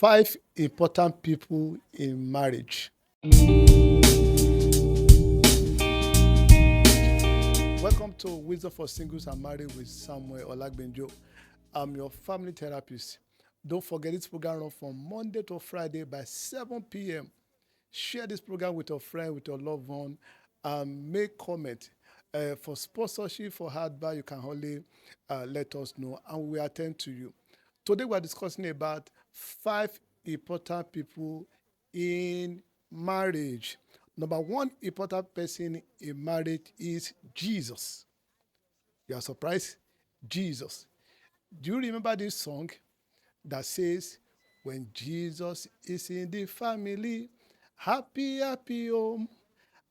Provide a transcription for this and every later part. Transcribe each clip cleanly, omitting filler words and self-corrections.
5 important people in marriage. Welcome to Wisdom for Singles and Married with Samuel Olagbenjo. I'm your family therapist. Don't forget this program runs from Monday to Friday by 7 p.m. Share this program with your friend, with your loved one, and make comment. For sponsorship, for hardback, you can only let us know, and we will attend to you. Today, we are discussing about 5 important people in marriage. Number one important person in marriage is Jesus. You are surprised? Jesus. Do you remember this song that says, when Jesus is in the family, happy, happy home,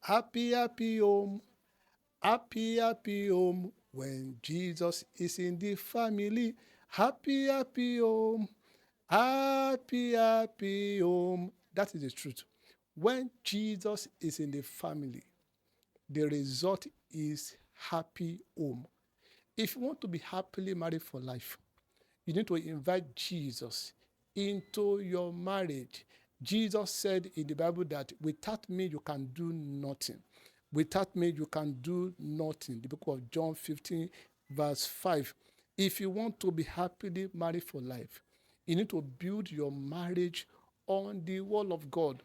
happy, happy home, happy, happy home. When Jesus is in the family, happy, happy home, happy, happy home. That is the truth. When Jesus is in the family, the result is happy home. If you want to be happily married for life, you need to invite Jesus into your marriage. Jesus said in the Bible that without me you can do nothing. Without me you can do nothing. The book of John 15 verse 5. If you want to be happily married for life, you need to build your marriage on the word of God.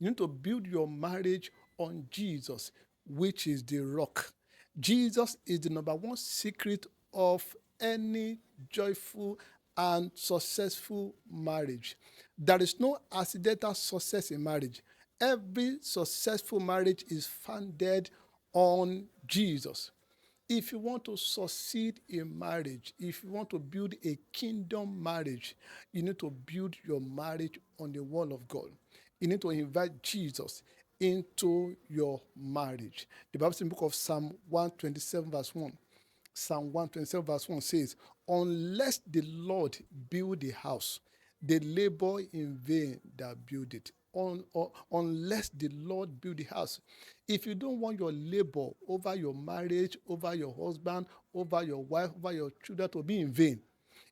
You need to build your marriage on Jesus, which is the rock. Jesus is the number one secret of any joyful and successful marriage. There is no accidental success in marriage. Every successful marriage is founded on Jesus. If you want to succeed in marriage, if you want to build a kingdom marriage, you need to build your marriage on the word of God. You need to invite Jesus into your marriage. The Bible says in the book of Psalm 127 verse 1. Psalm 127 verse 1 says, unless the Lord build the house, they labor in vain that build it. Unless the Lord build the house. If you don't want your labor over your marriage, over your husband, over your wife, over your children to be in vain,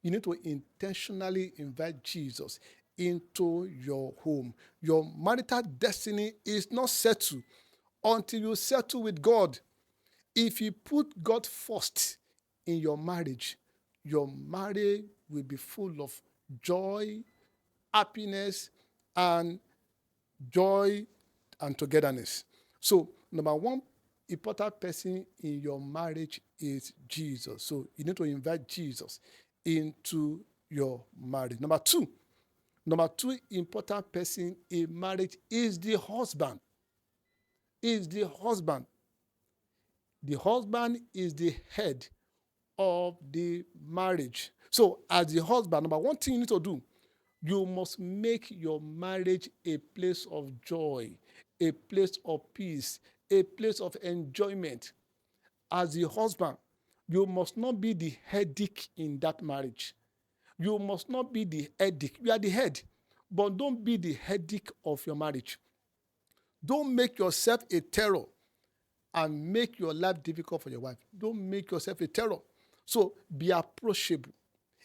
you need to intentionally invite Jesus into your home. Your marital destiny is not settled until you settle with God. If you put God first in your marriage will be full of joy, happiness, and joy and togetherness. So, number one important person in your marriage is Jesus. So, you need to invite Jesus into your marriage. Number two important person in marriage is the husband. Is the husband. The husband is the head of the marriage. So, as the husband, number one thing you need to do, you must make your marriage a place of joy, a place of peace, a place of enjoyment. As the husband, you must not be the headache in that marriage. You must not be the headache. You are the head, but don't be the headache of your marriage. Don't make yourself a terror and make your life difficult for your wife. Don't make yourself a terror. So be approachable.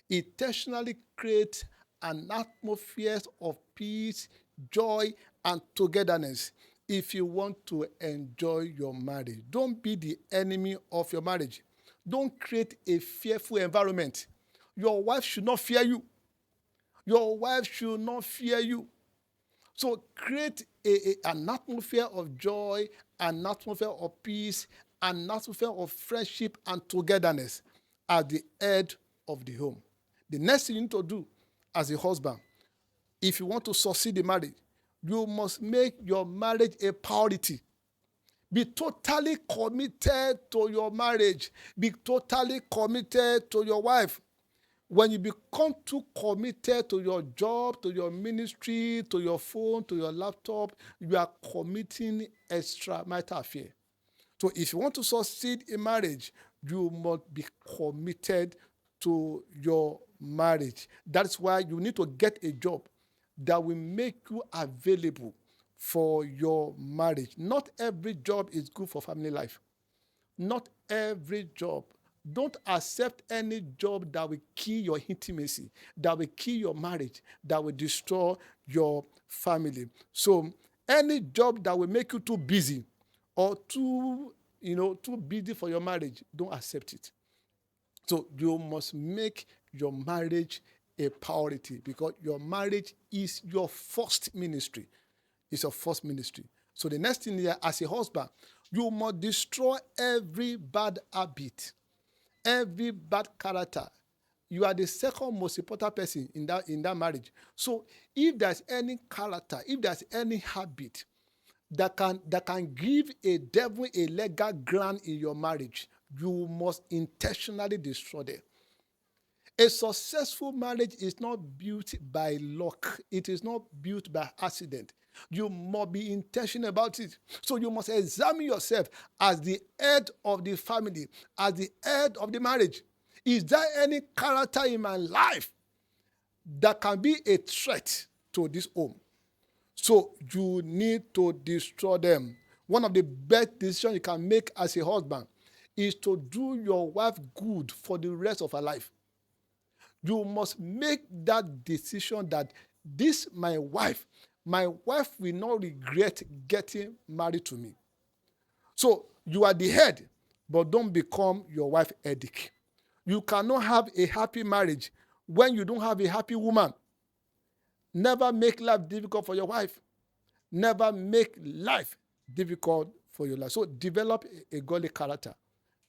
Intentionally create an atmosphere of peace, joy, and togetherness if you want to enjoy your marriage. Don't be the enemy of your marriage. Don't create a fearful environment. Your wife should not fear you. Your wife should not fear you. So create an atmosphere of joy, an atmosphere of peace, an atmosphere of friendship and togetherness at the head of the home. The next thing you need to do as a husband, if you want to succeed in marriage, you must make your marriage a priority. Be totally committed to your marriage. Be totally committed to your wife. When you become too committed to your job, to your ministry, to your phone, to your laptop, you are committing extramarital affair. So if you want to succeed in marriage, you must be committed to your marriage. That's why you need to get a job that will make you available for your marriage. Not every job is good for family life. Not every job Don't accept any job that will kill your intimacy, that will kill your marriage, that will destroy your family. So any job that will make you too busy or too busy for your marriage, don't accept it. So you must make your marriage a priority, because your marriage is your first ministry. It's your first ministry. So the next thing here, as a husband, you must destroy every bad habit, every bad character. You are the second most important person in that marriage. So if there's any character, if there's any habit that can give a devil a legal ground in your marriage, you must intentionally destroy them. A successful marriage is not built by luck. It is not built by accident. You must be intentional about it. So you must examine yourself as the head of the family, as the head of the marriage. Is there any character in my life that can be a threat to this home? So you need to destroy them. One of the best decisions you can make as a husband is to do your wife good for the rest of her life. You must make that decision that this, my wife will not regret getting married to me. So you are the head, but don't become your wife's headache. You cannot have a happy marriage when you don't have a happy woman. Never make life difficult for your wife. Never make life difficult for your life. So develop a godly character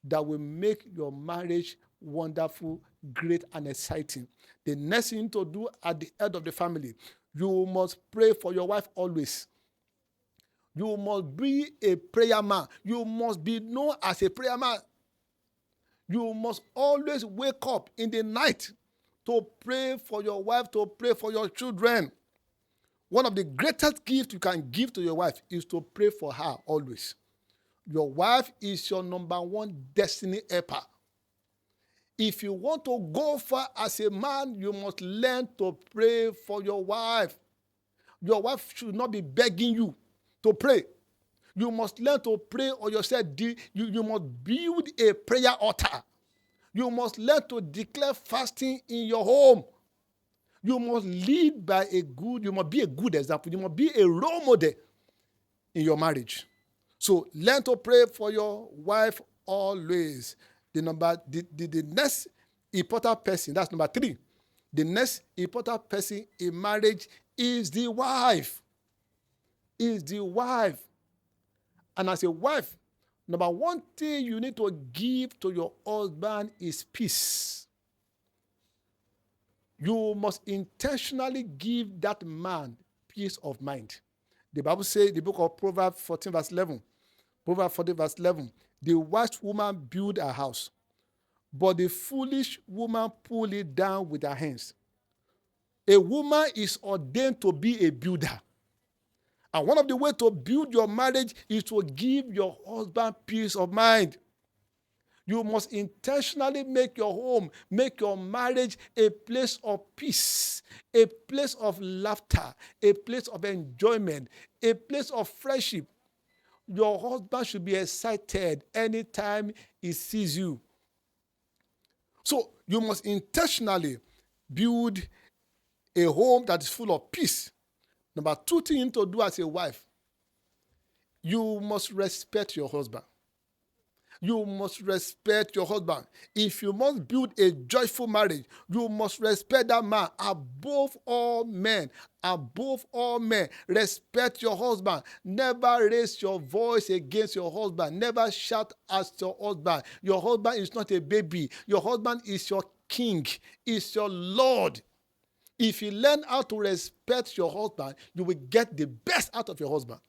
that will make your marriage wonderful, great, and exciting. The next thing to do at the head of the family, you must pray for your wife always. You must be a prayer man. You must be known as a prayer man. You must always wake up in the night to pray for your wife, to pray for your children. One of the greatest gifts you can give to your wife is to pray for her always. Your wife is your number one destiny helper. If you want to go far as a man, you must learn to pray for your wife. Your wife should not be begging you to pray. You must learn to pray on yourself. You must build a prayer altar. You must learn to declare fasting in your home. You must lead by you must be a good example. You must be a role model in your marriage. So learn to pray for your wife always. The next important person, that's number 3. The next important person in marriage is the wife. Is the wife. And as a wife, number one thing you need to give to your husband is peace. You must intentionally give that man peace of mind. The Bible says in the book of Proverbs 14 verse 11, Proverbs 14 verse 11, the wise woman build a house, but the foolish woman pull it down with her hands. A woman is ordained to be a builder. And one of the ways to build your marriage is to give your husband peace of mind. You must intentionally make your home, make your marriage a place of peace, a place of laughter, a place of enjoyment, a place of friendship. Your husband should be excited anytime he sees you. So you must intentionally build a home that is full of peace. Number 2 thing you need to do as a wife, you must respect your husband. You must respect your husband. If you must build a joyful marriage, you must respect that man above all men. Above all men, respect your husband. Never raise your voice against your husband. Never shout at your husband. Your husband is not a baby. Your husband is your king, is your Lord. If you learn how to respect your husband, you will get the best out of your husband.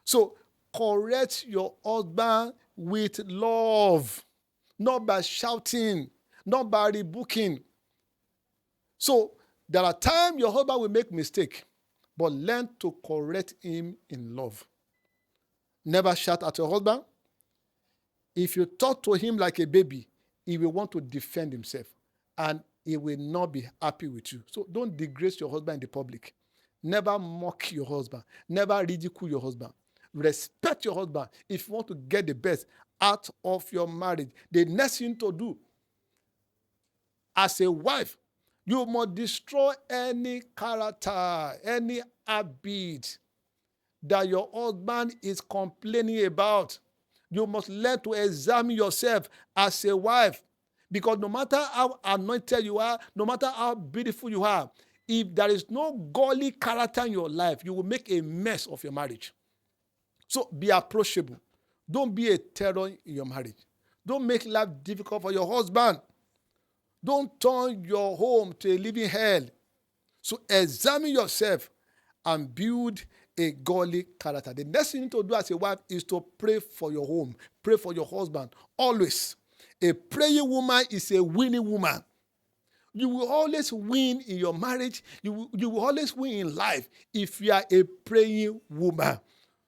So correct your husband with love, not by shouting, not by rebuking. So there are times your husband will make mistake, but learn to correct him in love. Never shout at your husband. If you talk to him like a baby, he will want to defend himself, and he will not be happy with you. So don't disgrace your husband in the public. Never mock your husband. Never ridicule your husband. Respect your husband. If you want to get the best out of your marriage. The next thing to do as a wife, you must destroy any character, any habit that your husband is complaining about. You must learn to examine yourself as a wife. Because no matter how anointed you are, no matter how beautiful you are, if there is no godly character in your life, you will make a mess of your marriage. So be approachable. Don't be a terror in your marriage. Don't make life difficult for your husband. Don't turn your home to a living hell. So examine yourself and build a godly character. The next thing you need to do as a wife is to pray for your home. Pray for your husband. Always. A praying woman is a winning woman. You will always win in your marriage. You will always win in life if you are a praying woman.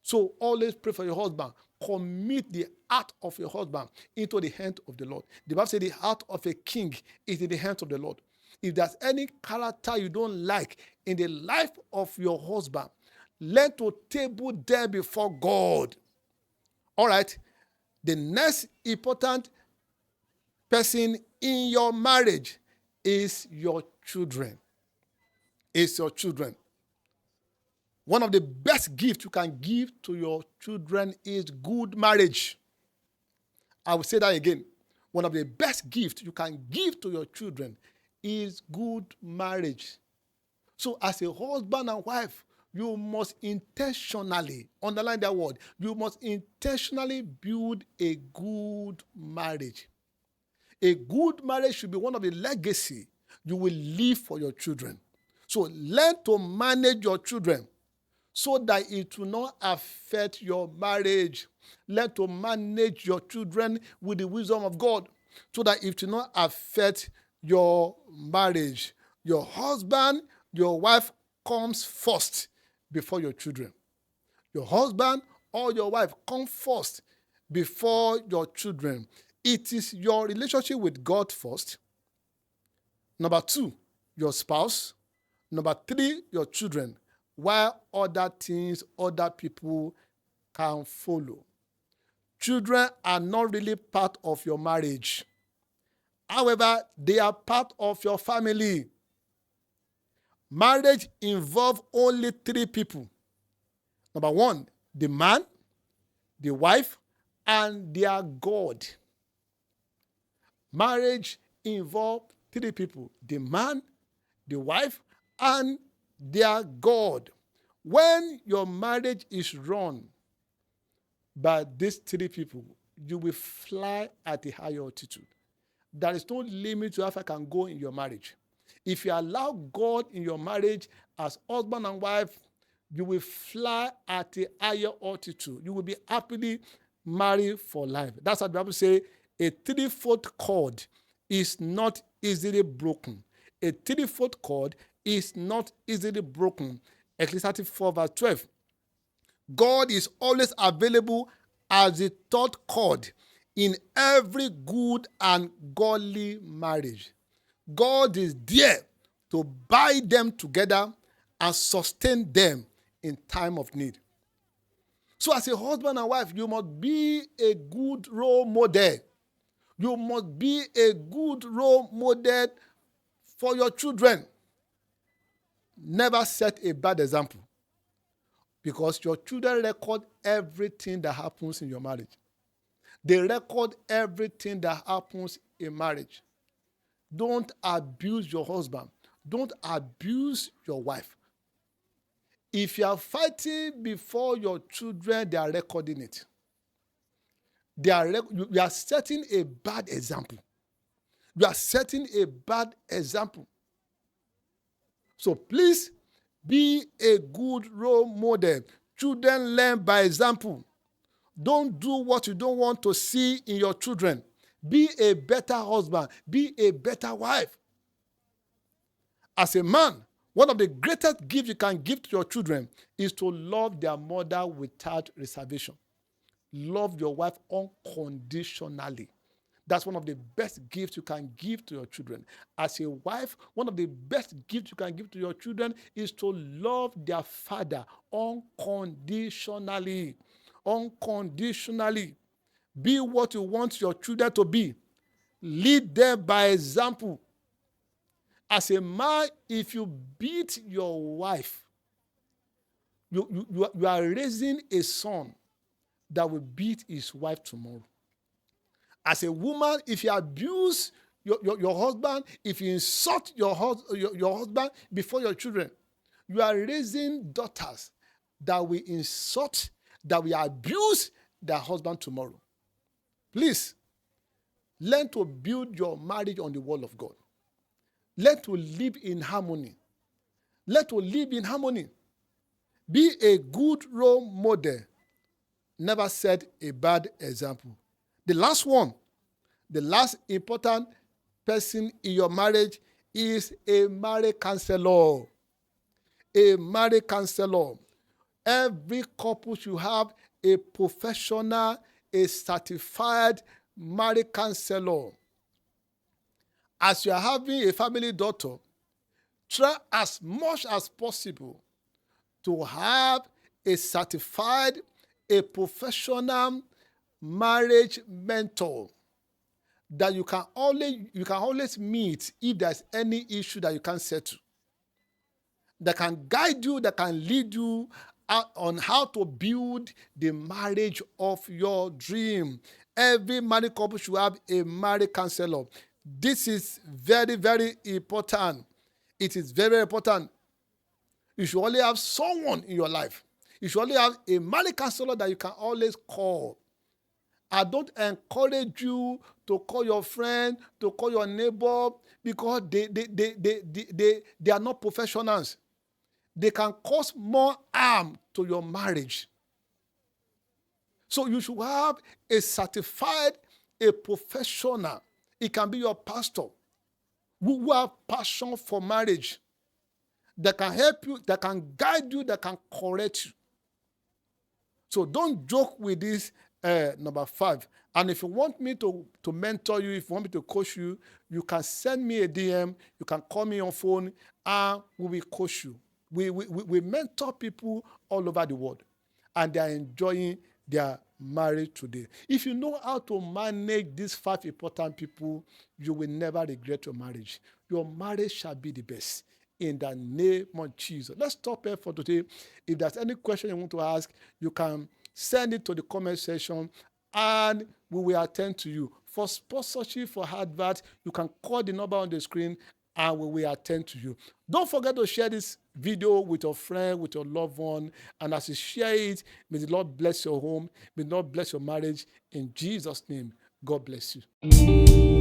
So always pray for your husband. Commit the heart of your husband into the hand of the Lord. The Bible says the heart of a king is in the hands of the Lord. If there's any character you don't like in the life of your husband, learn to table them before God. All right. The next important person in your marriage is your children. It's your children. One of the best gifts you can give to your children is good marriage. I will say that again. One of the best gifts you can give to your children is good marriage. So as a husband and wife, you must intentionally, underline that word, you must intentionally build a good marriage. A good marriage should be one of the legacy you will leave for your children. So learn to manage your children so that it will not affect your marriage. Learn to manage your children with the wisdom of God so that it will not affect your marriage. Your husband, your wife comes first before your children. Your husband or your wife comes first before your children. It is your relationship with God first. Number 2, your spouse. Number 3, your children. While other things, other people can follow. Children are not really part of your marriage. However, they are part of your family. Marriage involves only 3 people. Number 1, the man, the wife, and their God. Marriage involves 3 people: the man, the wife, and their God. When your marriage is run by these 3 people, you will fly at a higher altitude. There is no limit to how far can go in your marriage. If you allow God in your marriage as husband and wife, you will fly at a higher altitude. You will be happily married for life. That's what the Bible says. A 3-foot cord is not easily broken. A 3-foot cord is not easily broken. Ecclesiastes 4 verse 12. God is always available as the 3rd cord in every good and godly marriage. God is there to bind them together and sustain them in time of need. So as a husband and wife, you must be a good role model. You must be a good role model for your children. Never set a bad example, because your children record everything that happens in your marriage. They record everything that happens in marriage. Don't abuse your husband. Don't abuse your wife. If you are fighting before your children, they are recording it. You are setting a bad example. You are setting a bad example. So please be a good role model. Children learn by example. Don't do what you don't want to see in your children. Be a better husband. Be a better wife. As a man, one of the greatest gifts you can give to your children is to love their mother without reservation. Love your wife unconditionally. That's one of the best gifts you can give to your children. As a wife, one of the best gifts you can give to your children is to love their father unconditionally. Unconditionally. Be what you want your children to be. Lead them by example. As a man, if you beat your wife, you are raising a son that will beat his wife tomorrow. As a woman, if you abuse your husband, if you insult your husband before your children, you are raising daughters that will insult, that will abuse their husband tomorrow. Please, learn to build your marriage on the word of God. Learn to live in harmony. Learn to live in harmony. Be a good role model. Never set a bad example. The last one, the last important person in your marriage is a marriage counselor. A marriage counselor. Every couple should have a professional, a certified marriage counselor. As you are having a family doctor, try as much as possible to have a certified, a professional marriage mentor that you can always meet if there's any issue that you can't settle. That can guide you, that can lead you on how to build the marriage of your dream. Every married couple should have a marriage counselor. This is very, very important. It is very, very important. You should only have someone in your life. You should only have a marriage counselor that you can always call. I don't encourage you to call your friend, to call your neighbor, because they are not professionals. They can cause more harm to your marriage. So you should have a certified, a professional. It can be your pastor who have passion for marriage, that can help you, that can guide you, that can correct you. So don't joke with this number 5. And if you want me to mentor you, if you want me to coach you, you can send me a DM, you can call me on phone, and we will coach you. We mentor people all over the world, and they are enjoying their marriage today. If you know how to manage these 5 important people, you will never regret your marriage. Your marriage shall be the best. In the name of Jesus. Let's stop here for today. If there's any question you want to ask, you can send it to the comment section, and we will attend to you. For sponsorship, for advert, you can call the number on the screen, and we will attend to you. Don't forget to share this video with your friend, with your loved one, and as you share it, may the Lord bless your home, may the Lord bless your marriage. In Jesus' name, God bless you.